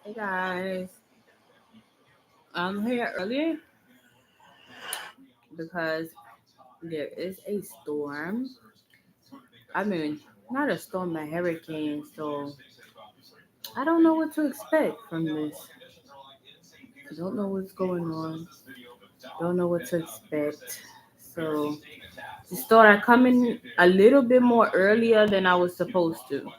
Hey guys, I'm here early because there is a storm. I mean, not a storm, a hurricane. So I don't know what to expect from this. I don't know what's going on. Don't know what to expect. So just thought I'd come in a little bit more earlier than I was supposed to.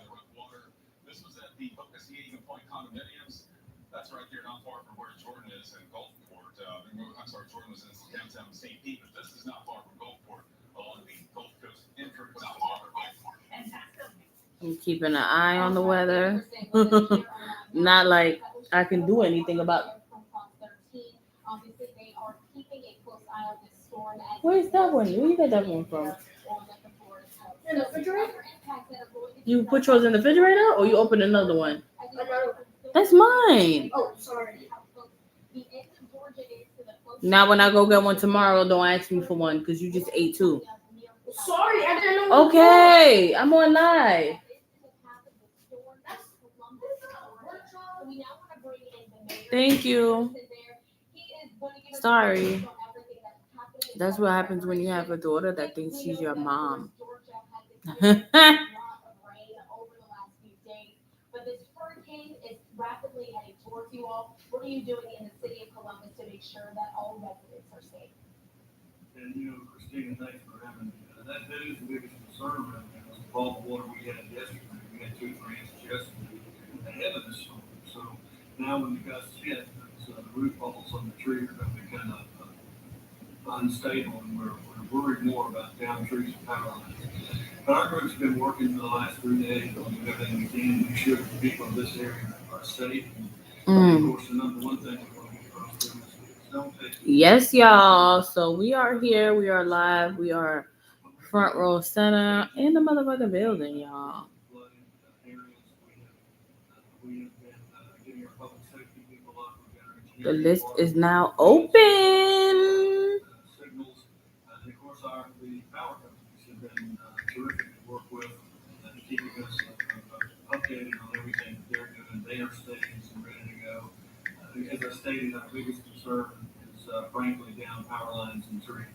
I'm keeping an eye on the weather. Not like I can do anything about. Where's that one? Where you get that one from? In the refrigerator? You put yours in the refrigerator or you open another one? Another. That's mine. Oh, sorry. Now when I go get one tomorrow, don't ask me for one because you just ate two. Sorry, I didn't know. Okay, I'm on live. Thank you. Sorry. That's what happens when you have a daughter that thinks she's your mom. And Christina, thanks for having me. That is the biggest concern right now is all the water we had yesterday. We had 2 or 3 inches yesterday ahead of the storm. So now when the gusts hit, the root balls on the tree are going to be kind of unstable, and we're worried more about down trees and power lines. But our group's been working for the last 3 days on doing everything we can to make sure that the people in this area are safe. And of course, the number one thing we want to get across to them is don't take. Yes, y'all. So we are here. We are live. We are front row center in the motherfucking building, y'all. The list is now open. Signals. And of course, the power companies have been terrific to work with, keeping us updated on everything that they're doing. They are staying and ready to go. As I stated, our biggest concern is frankly down power lines and trees.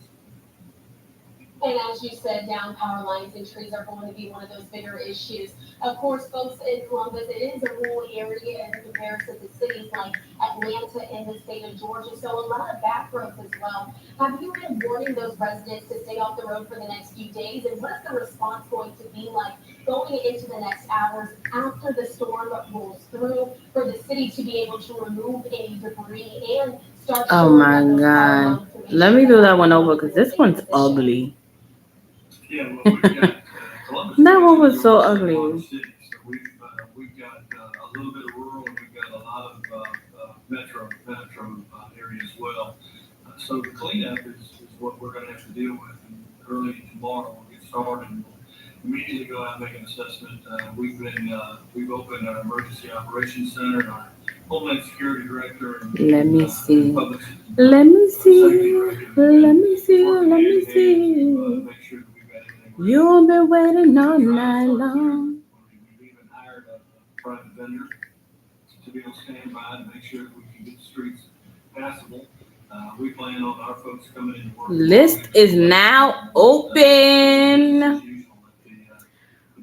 And as you said, down power lines and trees are going to be one of those bigger issues. Of course, folks in Columbus, it is a rural area in comparison to cities like Atlanta in the state of Georgia, so a lot of back roads as well. Have you been warning those residents to stay off the road for the next few days? And what is the response going to be like going into the next hours after the storm rolls through for the city to be able to remove any debris and start Oh shoring my up those power god. lines to make Let sure me that do that all one over Columbus because is in a this safe one's position? ugly. Yeah, well, we've got Columbus That County one was is so a large ugly. city, so we've got a little bit of rural, and we've got a lot of metro area as well. So the cleanup is what we're going to have to deal with, and early tomorrow we'll get started. And we'll immediately go out and make an assessment. We've opened our emergency operations center, and our Homeland Security Director Let me see. Public Let me Safety see. Director Let me see. working Let hand me in hand see. to make sure that we've got everything ready. You've been waiting all night long. We've even hired a private vendor to be on standby to make sure that we can get the streets passable. We plan on our folks coming in to work. List is now open.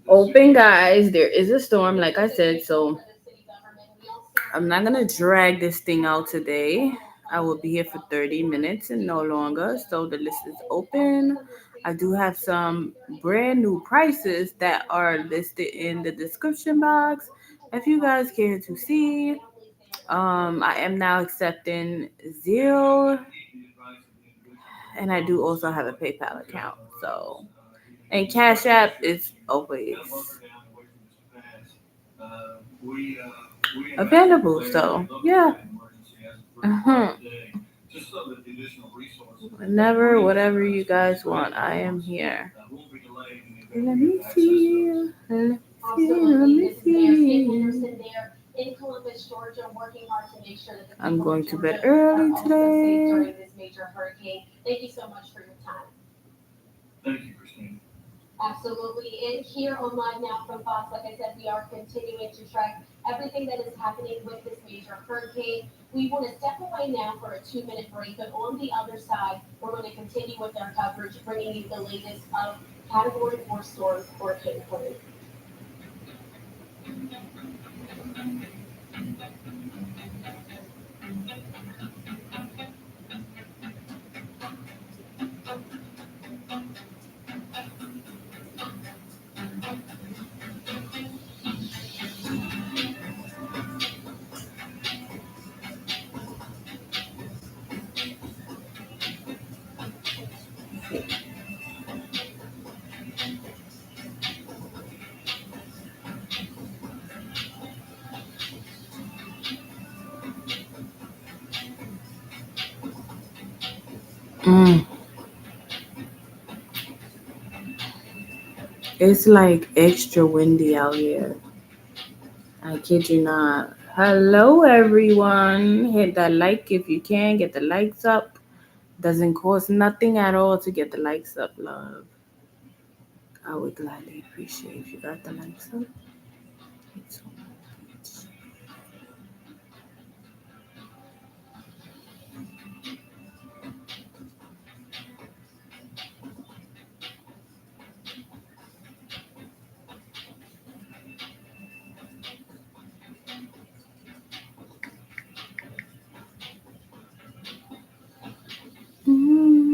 Open, guys. There is a storm, like I said, so I'm not gonna drag this thing out today. I will be here for 30 minutes and no longer. So the list is open. I do have some brand new prices that are listed in the description box. If you guys care to see, I am now accepting Zelle, and I do also have a PayPal account. So, and Cash App is always available. So, yeah. Uh-huh. Whenever, whatever you guys want, I am here. Let me see. Let me see. Let me see. In Columbus, Georgia, working hard to make sure that the I'm people going of to bed Georgia are early also safe today. during this major hurricane. Thank you so much for your time. Thank you, Christine. Absolutely. And here on Live Now from Fox, like I said, we are continuing to track everything that is happening with this major hurricane. We want to step away now for a 2 minute break, but on the other side, we're going to continue with our coverage, bringing you the latest of Category 4 storm Hurricane Helene. Mm. It's like extra windy out here. I kid you not. Hello, everyone. Hit that like if you can. Get the likes up. Doesn't cost nothing at all to get the likes up, love. I would gladly appreciate if you got the likes up. It's so much. Mm.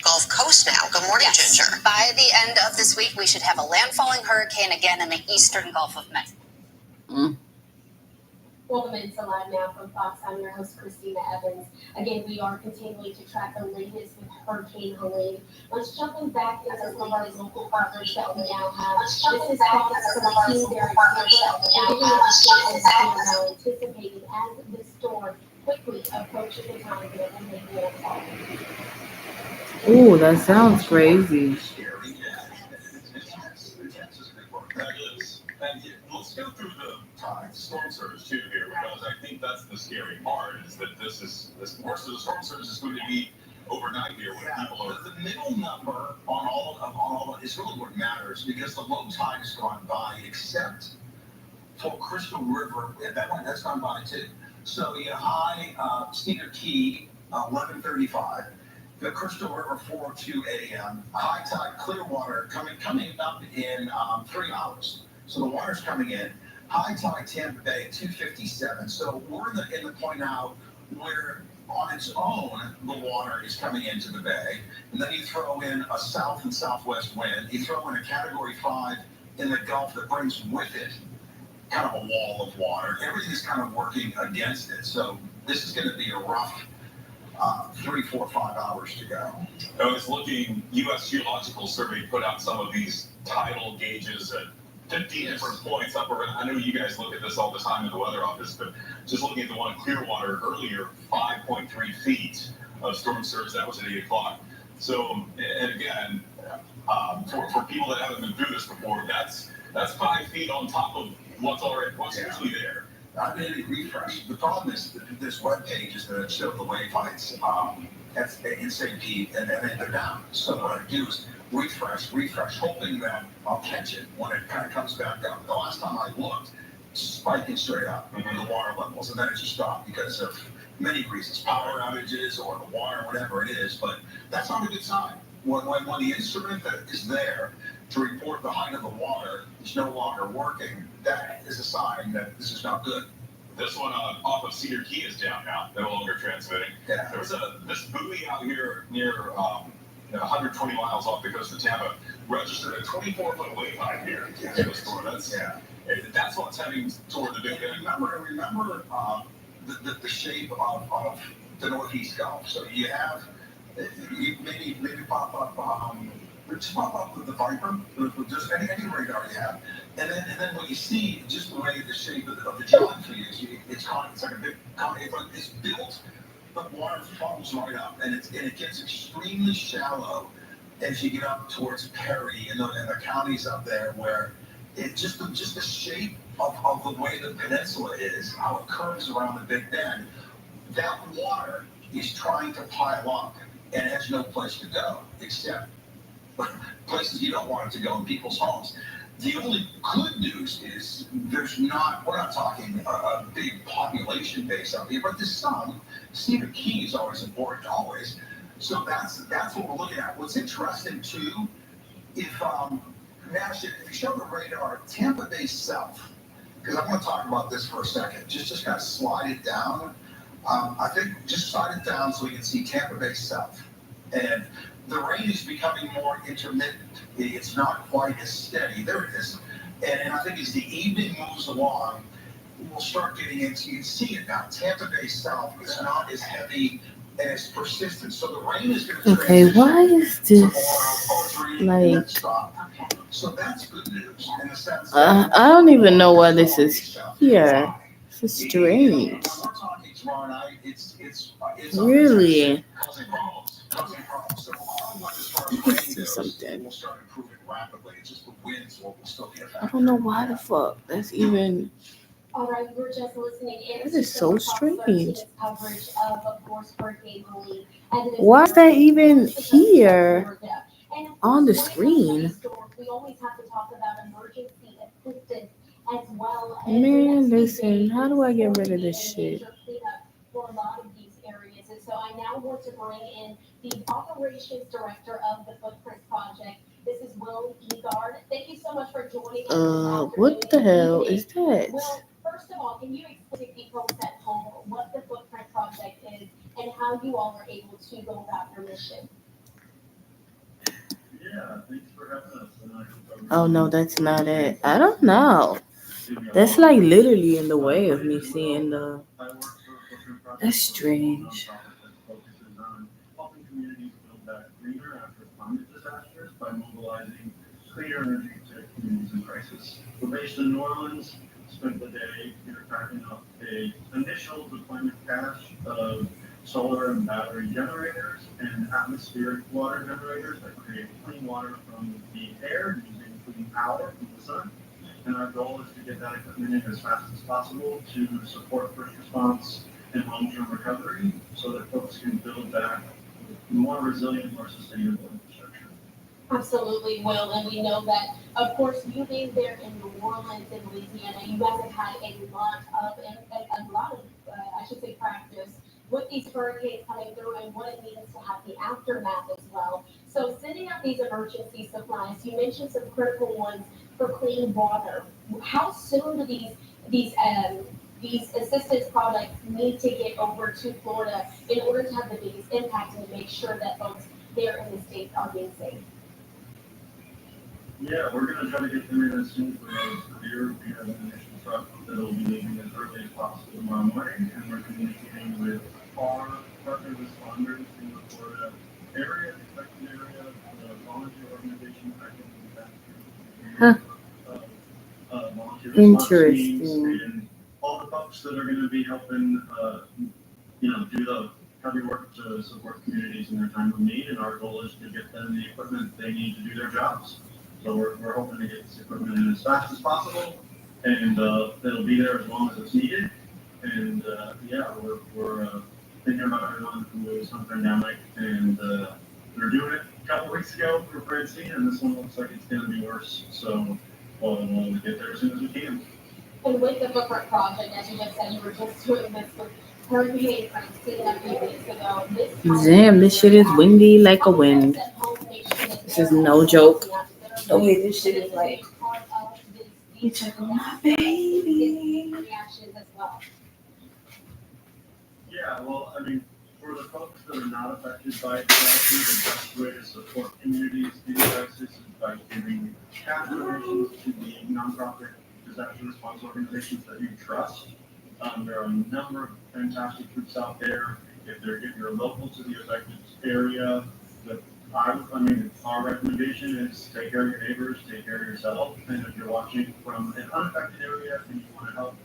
Gulf Coast now. Good morning, yes. Ginger. By the end of this week, we should have a landfalling hurricane again in the eastern Gulf of Mexico. Mm. Welcome into Live Now from Fox. I'm your host, Christina Evans. Again, we are continuing to track the latest with Hurricane Helene. Let's jumping back into some of our local coverage that we now have. This is Fox 13 there in Tampa, and giving us updates that we are now anticipating as the storm quickly approaches the time that it will make landfall. Ooh, that sounds crazy. Let's go through the storm surge too here, because I think that's the scary part. Is that this worst of the storm surge is going to be overnight here, when people are the middle number on all is really what matters, because the low tide has gone by, except for Crystal River. That's gone by too. So you high Cedar Key 11:35. The Crystal River 4:02 a.m. High tide Clearwater coming up in 3 hours. So the water's coming in. High tide Tampa Bay at 2:57. So we're in the point now where on its own the water is coming into the bay, and then you throw in a south and southwest wind. You throw in a Category 5 in the Gulf that brings with it kind of a wall of water. Everything is kind of working against it. So this is going to be a rough 3, 4, 5 hours to go. I was looking, U.S. Geological Survey put out some of these tidal gauges at 50 different points up around. I know you guys look at this all the time in the weather office, but just looking at the one in Clearwater earlier, 5.3 feet of storm surge. That was at 8 o'clock. So, and again, for people that haven't been through this before, that's 5 feet on top of what's usually there. I made a refresh. The problem is this web page is going to show the wave heights in St. Pete, and then they're down. So what I do is refresh, hoping that I'll catch it when it kind of comes back up. The last time I looked, spiking straight up the water levels, and then it just stopped because of many reasons, power outages or the water, whatever it is. But that's not a good sign. When the instrument that is there to report the height of the water is no longer working, that is a sign that this is not good. This one off of Cedar Key is down now, no longer transmitting. Yeah. There was this buoy out here near 120 miles off the coast of Tampa, registered a 24-foot wave height here. Yeah. That's what's heading toward the big end. Remember the shape of the Northeast Gulf. So you have, maybe pop up just pop up with the Viper, with just any radar you have, and then what you see, just the way the shape of the geometry is, it's like a big concave, but it's built, but water falls right up, and it gets extremely shallow as you get up towards Perry and the counties up there, where it just the shape of the way the peninsula is, how it curves around the Big Bend, that water is trying to pile up and has no place to go except places you don't want it to go in people's homes. The only good news is we're not talking a big population base out here, but there's some. Stephen Key is always important, always. So that's what we're looking at. What's interesting too, if Nash, if you show the radar, Tampa Bay South, because I want to talk about this for a second. Just kind of slide it down. I think just slide it down so we can see Tampa Bay South. And the rain is becoming more intermittent. It's not quite as steady. There it is. And I think as the evening moves along, we'll start getting into, you can see it now. Tampa Bay South is not as heavy and as persistent. So the rain is going to Okay, why is this like? So that's good news in the sense I don't even know why this is here. This is strange. Really? Let's do something. I don't know why the fuck that's even. All right, we're just listening in. That is so strange. Coverage of course, Hurricane Helene. Why is that even here on the screen? We always have to talk about emergency assistance as well. Man, listen, how do I get rid of this shit? For a lot of these areas. And so I now want to bring in the operations director of the Footprint Project. This is Will Egard. Thank you so much for joining us. What the hell is that? Well, first of all, can you explain to people at home what the Footprint Project is and how you all are able to go about your mission? Yeah, thanks for having us tonight. Oh no, that's not it. I don't know. That's like literally in the way of me seeing the. That's strange. Focuses on helping communities build back greener after climate disasters by mobilizing cleaner energy to communities in crisis. We're based in New Orleans. Spent the day here cracking up a initial deployment cache of solar and battery generators and atmospheric water generators that create clean water from the air using clean power from the sun. And our goal is to get that equipment in as fast as possible to support first response and long-term recovery so that folks can build back more resilient, more sustainable infrastructure. Absolutely, Will, and we know that, of course, you being there in New Orleans and Louisiana, you guys have had a lot of, I should say, practice with these hurricanes coming through and what it means to have the aftermath as well. So, sending out these emergency supplies, you mentioned some critical ones for clean water. How soon do these assistance products need to get over to Florida in order to have the biggest impact and to make sure that folks there in the states are being safe? Yeah, we're going to try to get them in as soon as the road is clear. We have an initial truck that will be leaving as early as possible tomorrow morning, and we're communicating with our partner responders in the Florida area, the affected area, the volunteer organization that volunteer response teams, and all the folks that are going to be helping, do the heavy work to support communities in their time of need. And our goal is to get them the equipment they need to do their jobs. So we're hoping to get this equipment in as fast as possible, and it'll be there as long as it's needed. And we're thinking about everyone who is hunting down Mike, and they're doing it a couple weeks ago for Francine, and this one looks like it's going to be worse. So we'll get there as soon as we can. And with the Footprint Project, as you just said, you were just doing this with Hurricane Francine a few weeks ago. Damn, this shit is windy like a wind. This is no joke. The way this shit is like. You took my baby. Yeah, well, I mean, for the folks that are not affected by disaster, the best way to support communities in crisis is by giving cash donations to the nonprofit disaster response organizations that you trust. There are a number of fantastic groups out there. If you're local to the affected area, the Our recommendation is take care of your neighbors, take care of yourself, and if you're watching from an unaffected area and you want to help,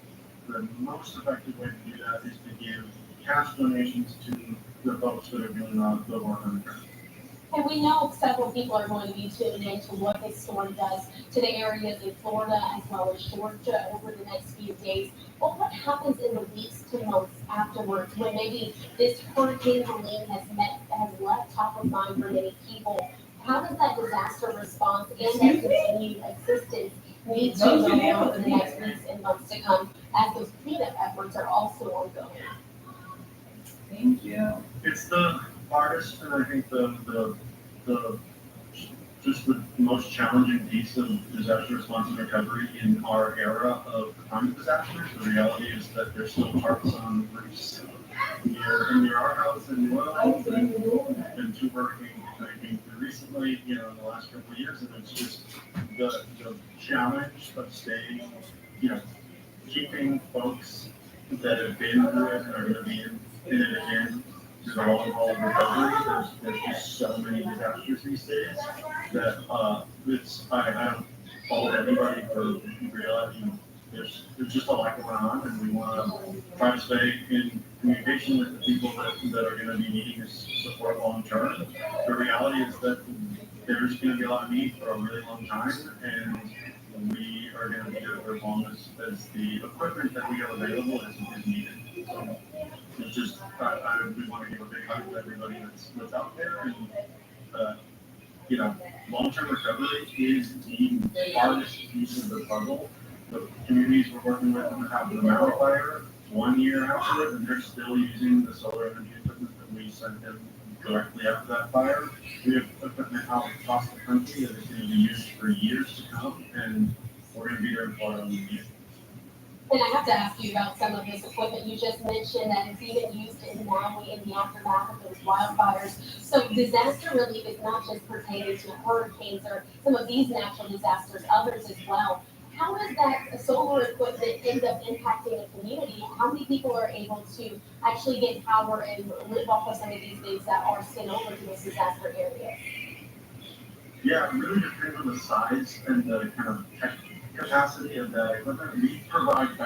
the most effective way to do that is to give cash donations to the folks that are doing the work on the ground. And we know several people are going to be tuning in to what this storm does to the areas in Florida as well as Georgia over the next few days. But what happens in the weeks to months afterwards when maybe this Hurricane Helene has left top of mind for many people? How does that disaster response and that continued assistance need to go on over the next weeks and months to come as those cleanup efforts are also ongoing? Thank you. It's the hardest, and I think the just the most challenging piece of disaster response and recovery in our era of climate disasters. The reality is that there's still parts on roofs near our house in New Orleans, and been two hurricanes I think recently, in the last couple of years, and it's just the challenge of staying, keeping folks that have been through it and are going to be in it again through the long haul of recovery. There's just so many disasters these days that I don't fault anybody for realizing there's just a lot going on, and we want to try to stay in communication with the people that are going to be needing this support long term. The reality is that there's going to be a lot of need for a really long time, and we are going to be here for as long as the equipment that we have available is needed. So it's just, we want to give a big hug to everybody that's out there, and long-term recovery is the hardest piece of the puzzle. The communities we're working with have the Maui fire 1 year after it, and they're still using the solar energy equipment that we sent them directly after that fire. We have equipment out across the country that is going to be used for years to come, and we're going to be there in Florida when we need it. And I have to ask you about some of this equipment. You just mentioned that it's even used in Maui in the aftermath of those wildfires. So disaster relief is not just pertaining to hurricanes or some of these natural disasters, others as well. How does that solar equipment end up impacting a community? How many people are able to actually get power and live off of some of these things that are sent over to those disaster areas? Yeah, it really depends on the size and the kind of tech capacity of that equipment. We provide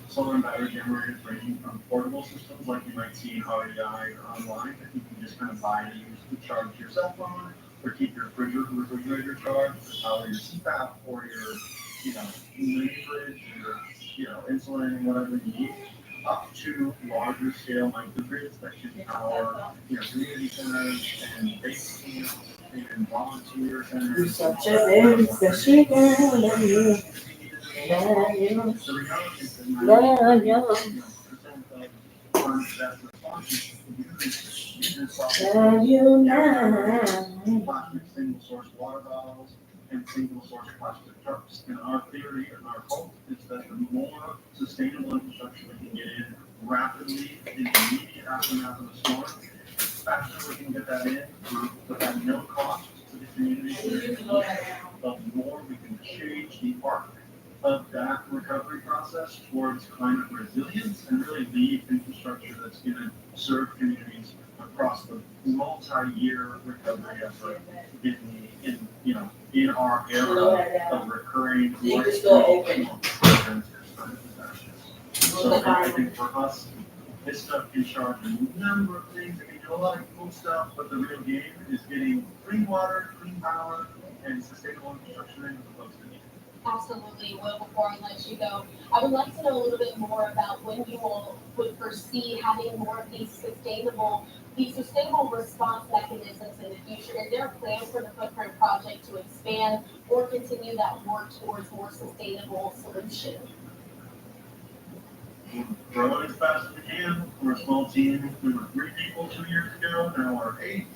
solar and battery generators ranging from portable systems like you might see in REI or online that you can just kind of buy and use to charge your cell phone or keep your refrigerator charged, or power your CPAP or your mini fridge, your insulin, whatever you need, up to larger scale microgrids that can power community centers and base camps and volunteer centers. You're such a very special girl, love you. The reality is that 90% of climate disaster response uses Love you now. plastic single source water bottles and single source plastic cups. And our theory and our hope is that the more sustainable infrastructure we can get in rapidly in the immediate aftermath of the storm, the faster we can get that in without no cost to the community, the more we can change the arc of that recovery process towards climate resilience and really lead infrastructure that's going to serve communities across the multi-year recovery effort in our era of recurring climate disasters. So I think for us, this stuff can charge a number of things. It can do a lot of cool stuff, but the real game is getting clean water, clean power, and sustainable infrastructure into the folks that need it. Absolutely. Well, before I let you go, I would like to know a little bit more about when you all would foresee having more of these sustainable response mechanisms in the future. Is there a plan for the Footprint Project to expand or continue that work towards more sustainable solutions? We're growing as fast as we can. We're a small team. We were 3 people 2 years ago. Now we're 8.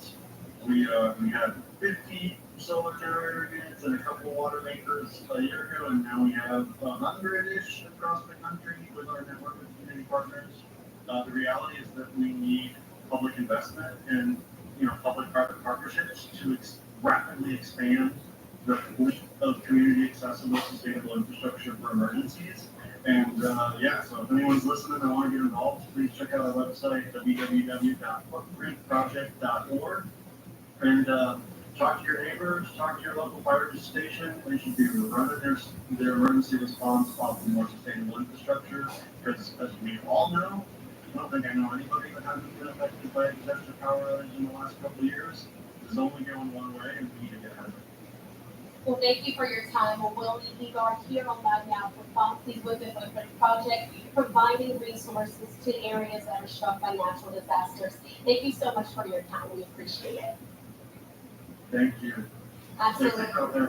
We had 50 solar generator units and a couple of water makers a year ago, and now we have 100-ish across the country with our network of community partners. The reality is that we need public investment and public-private partnerships to rapidly expand the fleet of community accessible sustainable infrastructure for emergencies. And so if anyone's listening and want to get involved, please check out our website, www.footprintproject.org. And talk to your neighbors, talk to your local fire station. They should be running their emergency response off of more sustainable infrastructure. Because as we all know, I don't think I know anybody that hasn't been affected by a disaster power outage in the last couple of years. It's only going one way, and we need to get ahead of it. Well, thank you for your time. Well, Will we are here on live now for Foxy's With It Project, providing resources to areas that are struck by natural disasters. Thank you so much for your time. We appreciate it. Thank you. Absolutely.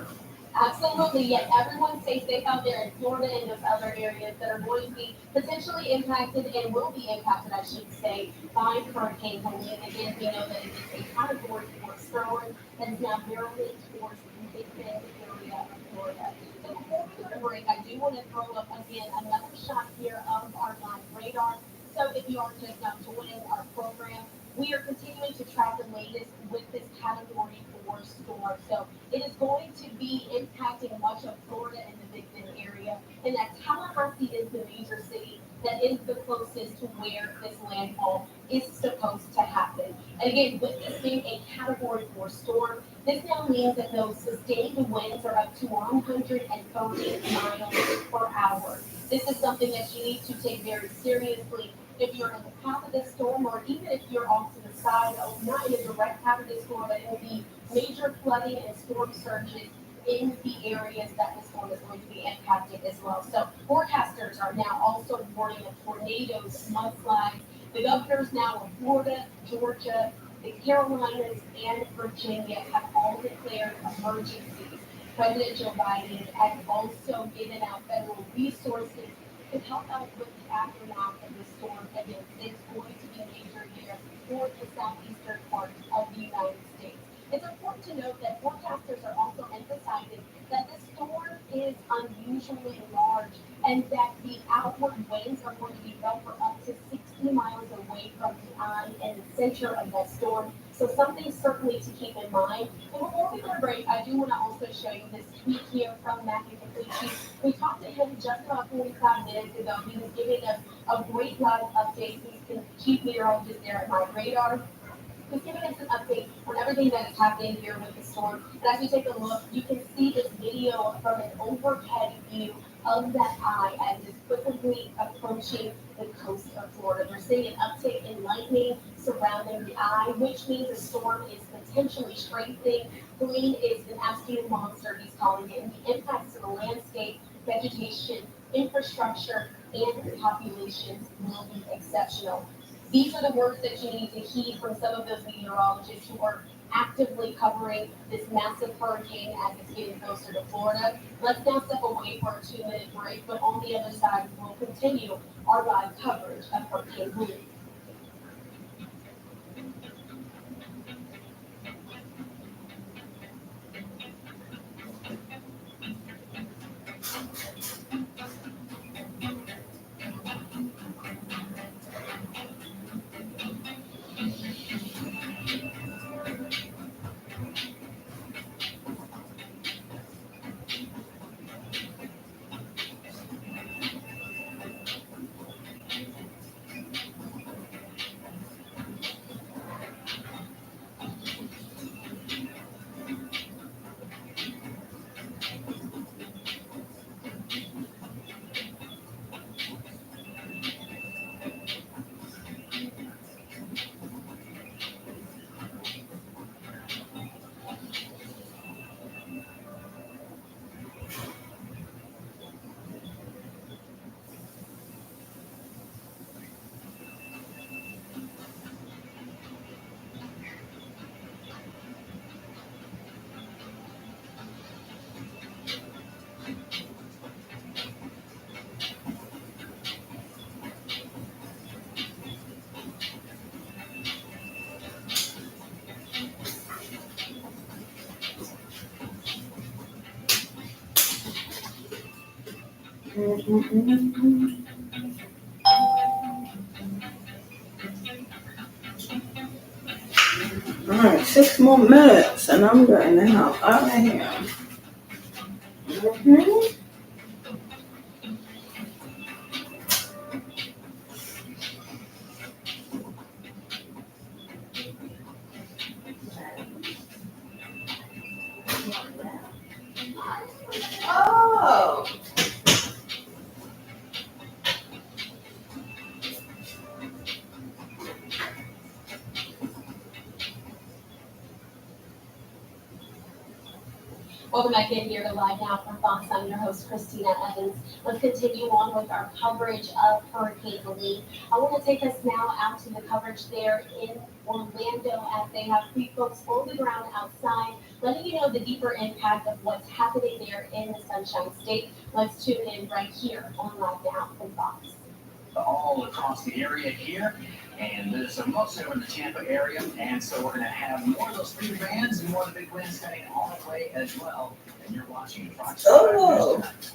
Absolutely, yes. Everyone stay safe out there in Florida and those other areas that are going to be potentially impacted and will be impacted, I should say, by Hurricane Helene. Again, we know that it is a category 4 storm that is now barreling towards the Big Bend area of Florida. So before we go to break, I do want to throw up again another shot here of our live radar. So if you are just now joining our program, we are continuing to track the latest with this category 4 storm. So it is going to be impacting much of Florida and the Big Bend area. And that Tallahassee is the major city that is the closest to where this landfall is supposed to happen. And again, with this being a category 4 storm, this now means that those sustained winds are up to 130 miles per hour. This is something that you need to take very seriously if you're in the path of this storm, or even if you're off to the side, not in the direct path of this storm, but it will be major flooding and storm surges in the areas that the storm is going to be impacting as well. So forecasters are now also warning of tornadoes, mudslides. The governors now of Florida, Georgia, the Carolinas, and Virginia have all declared emergencies. President Joe Biden has also given out federal resources to help out with the aftermath of the storm. Again, it's going to be major here for the southeastern part of the United States. It's important to note that forecasters are also emphasizing that the storm is unusually large and that the outward winds are going to be felt for up to 60 miles away from the eye and the center of that storm. So something certainly to keep in mind. And before we go to break, I do want to also show you this tweet here from Matthew Capucci. We talked to him just about 45 minutes ago. He was giving us a great live update. He's the chief meteorologist there at My Radar. He's giving us an update on everything that is happening here with the storm. And as we take a look, you can see this video from an overhead view of that eye as it's quickly approaching the coast of Florida. We're seeing an uptick in lightning surrounding the eye, which means the storm is potentially strengthening. Green is an absolute monster, he's calling it, and the impacts to the landscape, vegetation, infrastructure, and populations will be exceptional. These are the words that you need to heed from some of those meteorologists who are actively covering this massive hurricane as it's getting closer to Florida. Let's now step away for a 2-minute break, but on the other side, we'll continue our live coverage of Hurricane Helene. All right, 6 more minutes, and I'm getting the hell out of here. Mm-hmm. Welcome back in here to Live Now from Fox. I'm your host, Christina Evans. Let's continue on with our coverage of Hurricane Lee. I want to take us now out to the coverage there in Orlando as they have three folks on the ground outside, letting you know the deeper impact of what's happening there in the Sunshine State. Let's tune in right here on Live Now from Fox. All across the area here, and so mostly over the Tampa area, and so we're going to have more of those big bands and more of the big winds heading our way as well. And you're watching Fox News tonight.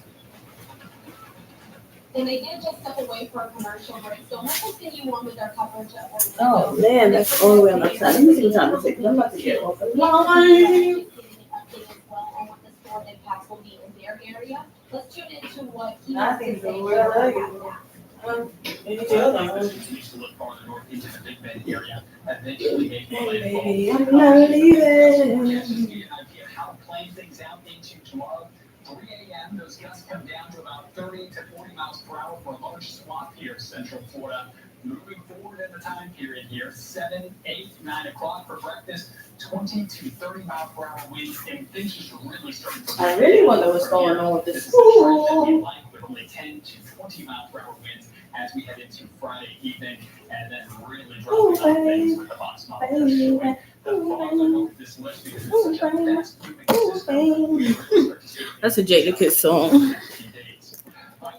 And they did just step away for a commercial break, so let's continue on with our coverage of Orlando. Oh man, that's all the way on the side. Let me see what time it is. I'm about to get off. Update as well on what the storm impacts will be in their area. Let's tune into what he I has think to so. say We're right lucky. now. This continues to look farther north into the Big Bend area, eventually making landfall. Baby, I'm not leaving. Just to give you an idea how to plan things out into tomorrow. 3 a.m. those gusts come down to about 30 to 40 miles per hour for a large swath here in Central Florida. Moving forward in the time period here, 7, 8, 9 o'clock for breakfast, 20 to 30 mile per hour winds, and things just really starting to. I really wonder what's going on with This this is a trend that we school. like with only 10 to 20 mile per hour winds as we head into Friday evening, and then really dropping off things with the box model showing the farther north this list because it's such a fast moving system. That's a Jadakiss song.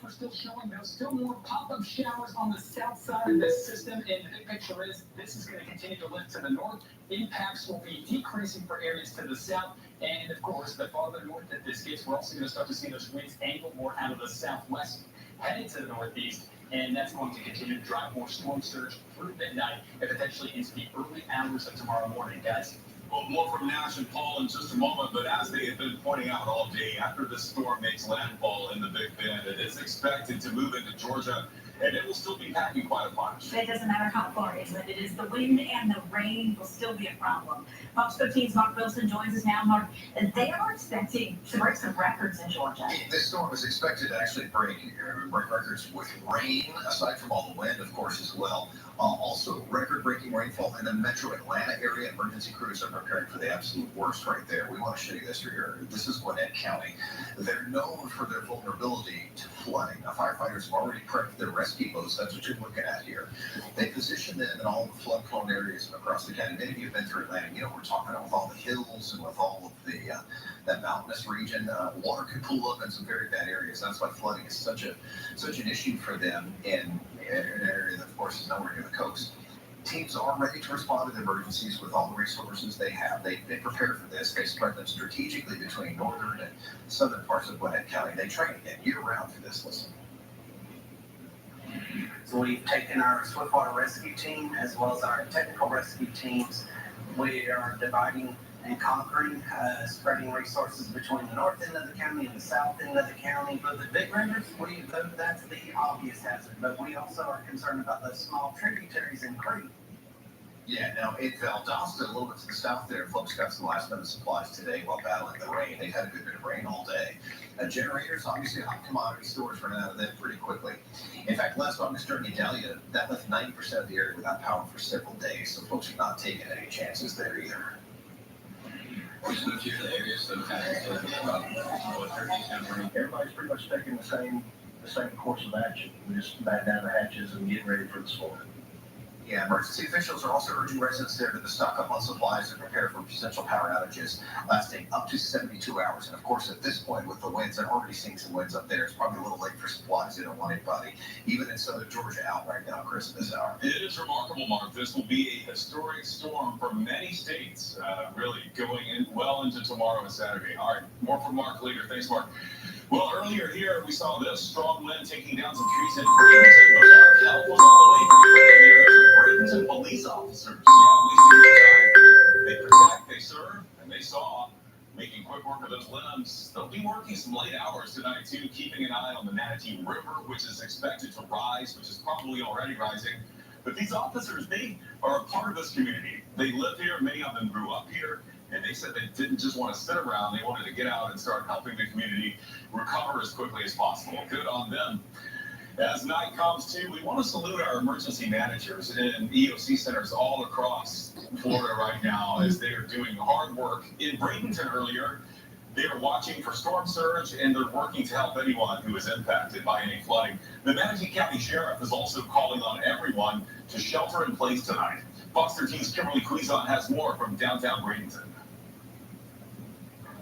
We're still showing those still more pop-up showers on the south side of this system, and the big picture is this is going to continue to lift to the north. Impacts will be decreasing for areas to the south, and of course, the farther north that this gets, we're also going to start to see those winds angle more out of the southwest, heading to the northeast, and that's going to continue to drive more storm surge through midnight and potentially into the early hours of tomorrow morning, guys. Well, more from Nash and Paul in just a moment, but as they have been pointing out all day, after this storm makes landfall in the Big Bend, it is expected to move into Georgia, and it will still be packing quite a bunch. It doesn't matter how far it is. The wind and the rain will still be a problem. Fox 15's Mark Wilson joins us now. Mark, they are expecting to break some records in Georgia. This storm is expected to actually break records with rain, aside from all the wind, of course, as well. Also, record-breaking rainfall in the metro Atlanta area. Emergency crews are preparing for the absolute worst right there. We want to show you this here. This is Gwinnett County. They're known for their vulnerability to flooding. Now, firefighters have already prepped their rescue boats. That's what you're looking at here. They position them in all the flood-prone areas across the county. Many of you have been through Atlanta. You know, we're talking about with all the hills and with all of the that mountainous region. Water can pool up in some very bad areas. That's why flooding is such an issue for them in an area that, of course, is nowhere near the coast. Teams are ready to respond to the emergencies with all the resources they have. They prepare for this. They spread them strategically between northern and southern parts of Gwinnett County. They train again year-round for this. Listen. So we've taken our swiftwater rescue team as well as our technical rescue teams. We are dividing and conquering, spreading resources between the north end of the county and the south end of the county. But the big rivers, that's the obvious hazard. But we also are concerned about the small tributaries and creeks. Yeah, now in Valdosta, a little bit to the south there, folks got some last-minute supplies today while battling the rain. They've had a good bit of rain all day. Generators, obviously, hot commodity stores running out of them pretty quickly. In fact, last August during Idalia, that left 90% of the area without power for several days, so folks are not taking any chances there either. Which of the areas that Everybody's pretty much taking the same course of action. We just batten down the hatches and get ready for the storm. Yeah, emergency officials are also urging residents there to stock up on supplies and prepare for potential power outages lasting up to 72 hours. And of course, at this point, with the winds, they're already seeing some winds up there. It's probably a little late for supplies. They don't want anybody, even in southern Georgia, out right now, Chris, at this hour. It is remarkable, Mark. This will be a historic storm for many states, really going in well into tomorrow and Saturday. All right, more from Mark later. Thanks, Mark. Well, earlier here, we saw this strong wind taking down some trees in Bradenton, but Mark, help was on the way for you there. Bradenton police officers, we see the time. They protect, they serve, and they saw. Making quick work of those limbs. They'll be working some late hours tonight, too, keeping an eye on the Manatee River, which is expected to rise, which is probably already rising. But these officers, they are a part of this community. They live here. Many of them grew up here. And they said they didn't just want to sit around, they wanted to get out and start helping the community recover as quickly as possible. Good on them. As night comes too, we want to salute our emergency managers in EOC centers all across Florida right now as they are doing hard work. In Bradenton earlier, they are watching for storm surge and they're working to help anyone who is impacted by any flooding. The Manatee County Sheriff is also calling on everyone to shelter in place tonight. Fox 13's Kimberly Quizon has more from downtown Bradenton.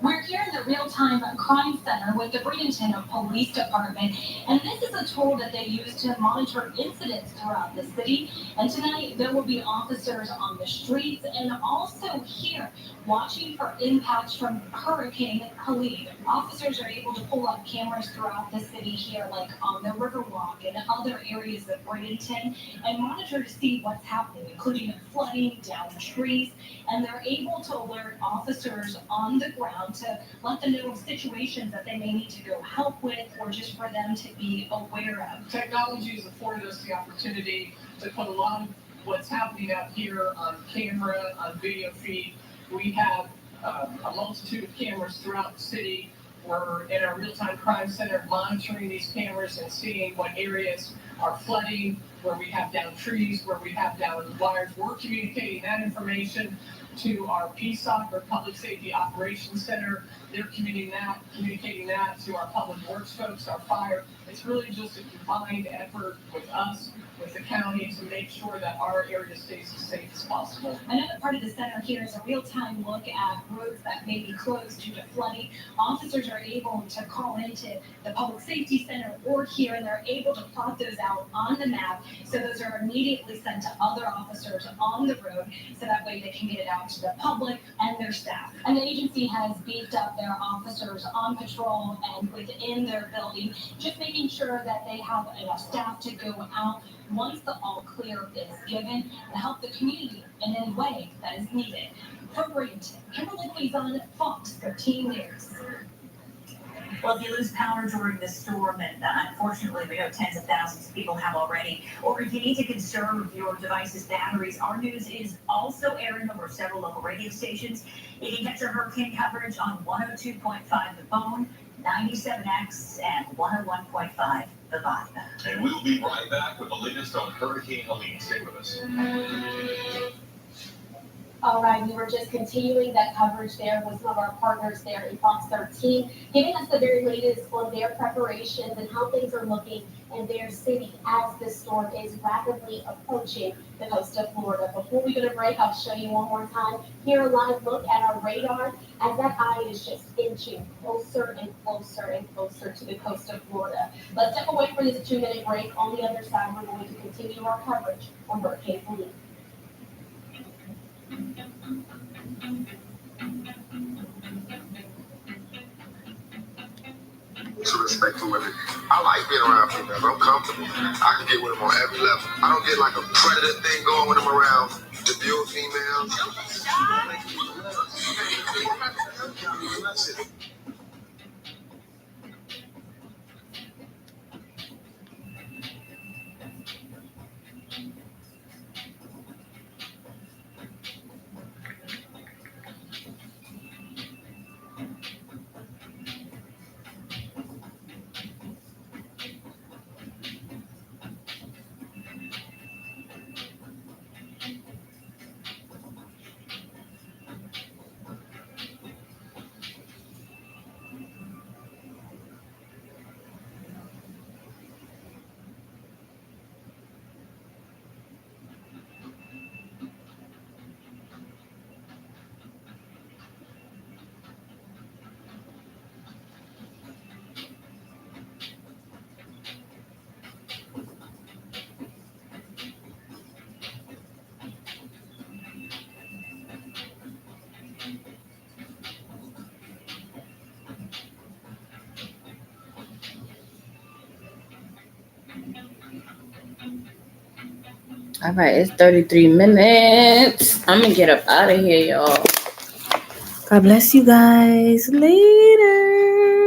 We're here in the real-time crime center with the Bradenton Police Department, and this is a tool that they use to monitor incidents throughout the city. And tonight there will be officers on the streets and also here watching for impacts from Hurricane Helene. Officers are able to pull up cameras throughout the city here, like on the Riverwalk and other areas of Bradenton, and monitor to see what's happening, including flooding, down trees, and they're able to alert officers on the ground to let them know of situations that they may need to go help with or just for them to be aware of. Technology has afforded us the opportunity to put a lot of what's happening out here on camera, on video feed. We have a multitude of cameras throughout the city. We're in our real-time crime center monitoring these cameras and seeing what areas are flooding, where we have down trees, where we have down wires. We're communicating that information to our PSOC, or Public Safety Operations Center. They're communicating that to our public works folks, our fire. It's really just a combined effort with us, with the county, to make sure that our area stays as safe as possible. Another part of the center here is a real-time look at roads that may be closed due to flooding. Officers are able to call into the Public Safety Center or here, and they're able to plot those out on the map, so those are immediately sent to other officers on the road, so that way they can get it out to the public and their staff. And the agency has beefed up their officers on patrol and within their building, just making sure that they have enough staff to go out once the all clear is given and help the community in any way that is needed. From Bradenton, Kimberly Quizon, Fox 13 News. Well, if you lose power during this storm, and unfortunately we know tens of thousands of people have already, or if you need to conserve your device's batteries, our news is also airing over several local radio stations. You can catch our hurricane coverage on 102.5 The Bone, 97X, and 101.5 The Vibe. And we'll be right back with the latest on Hurricane Helene. Stay with us. All right, we were just continuing that coverage there with some of our partners there in Fox 13, giving us the very latest on their preparations and how things are looking in their city as this storm is rapidly approaching the coast of Florida. Before we go to break, I'll show you one more time. Here, a live look at our radar as that eye is just inching closer and closer and closer to the coast of Florida. Let's step away for this 2-minute break. On the other side, we're going to continue our coverage on Hurricane Helene. To respect for women. I like being around females. I'm comfortable. I can get with them on every level. I don't get like a predator thing going when I'm around debut females. All right, it's 33 minutes. I'm gonna get up out of here, y'all. God bless you guys. Later.